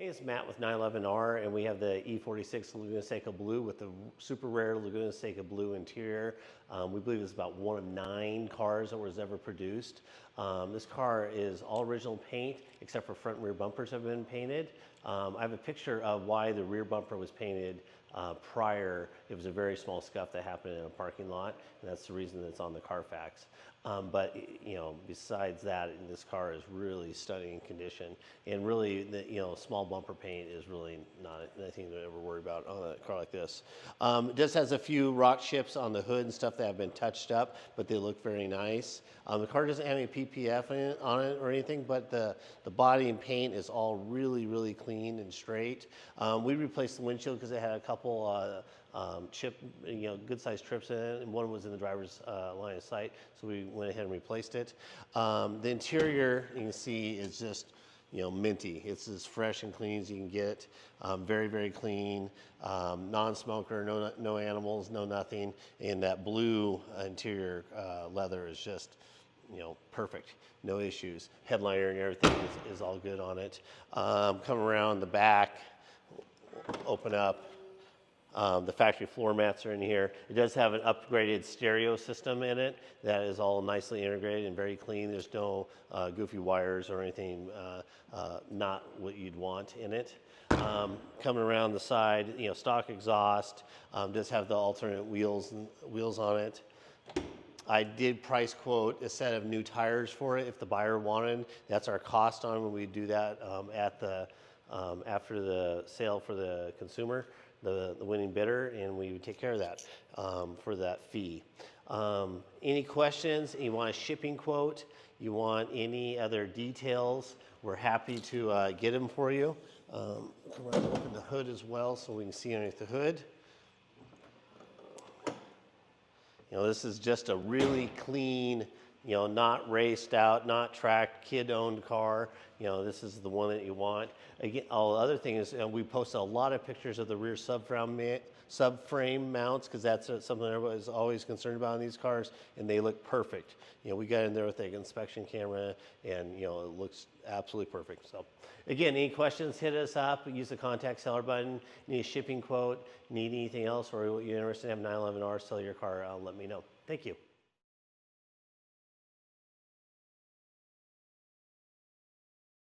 Hey, it's Matt with 911R, and we have the E46 Laguna Seca Blue with the super rare Laguna Seca Blue interior. We believe it's about one of 9 cars that was ever produced. This car is all original paint, except for front and rear bumpers have been painted. I have a picture of why the rear bumper was painted prior. It was a very small scuff that happened in a parking lot, and that's the reason that it's on the Carfax. But you know, besides that, this car is really stunning condition, and really, the small bumper paint is really not anything to ever worry about on a car like this. It just has a few rock chips on the hood and stuff that have been touched up, but they look very nice. The car doesn't have any PPF on it or anything, but the body and paint is all really clean and straight. We replaced the windshield because it had a couple good sized trips in it, and one was in the driver's line of sight, so we went ahead and replaced it. The interior, you can see, is just minty. It's as fresh and clean as you can get. Very clean, non-smoker, no animals, no nothing, and that blue interior leather is just perfect, no issues. Headliner and everything is all good on it. Come around the back, open up. The factory floor mats are in here. It does have an upgraded stereo system in it that is all nicely integrated and very clean. There's no goofy wires or anything not what you'd want in it. Coming around the side, stock exhaust, does have the alternate wheels on it. I did price quote a set of new tires for it if the buyer wanted. That's our cost on when we do that after the sale for the consumer, the winning bidder, and we would take care of that for that fee. Any questions? You want a shipping quote? You want any other details? We're happy to get them for you. Come around, open the hood as well so we can see underneath the hood. This is just a really clean, not raced out, not tracked, kid-owned car. This is the one that you want. Again, all the other thing is we posted a lot of pictures of the rear subframe mounts because that's something everybody's always concerned about in these cars, and they look perfect. We got in there with the inspection camera, and it looks absolutely perfect. So, again, any questions? Hit us up. Use the contact seller button. Need a shipping quote? Need anything else, or you're interested in having 911R sell your car? Let me know. Thank you.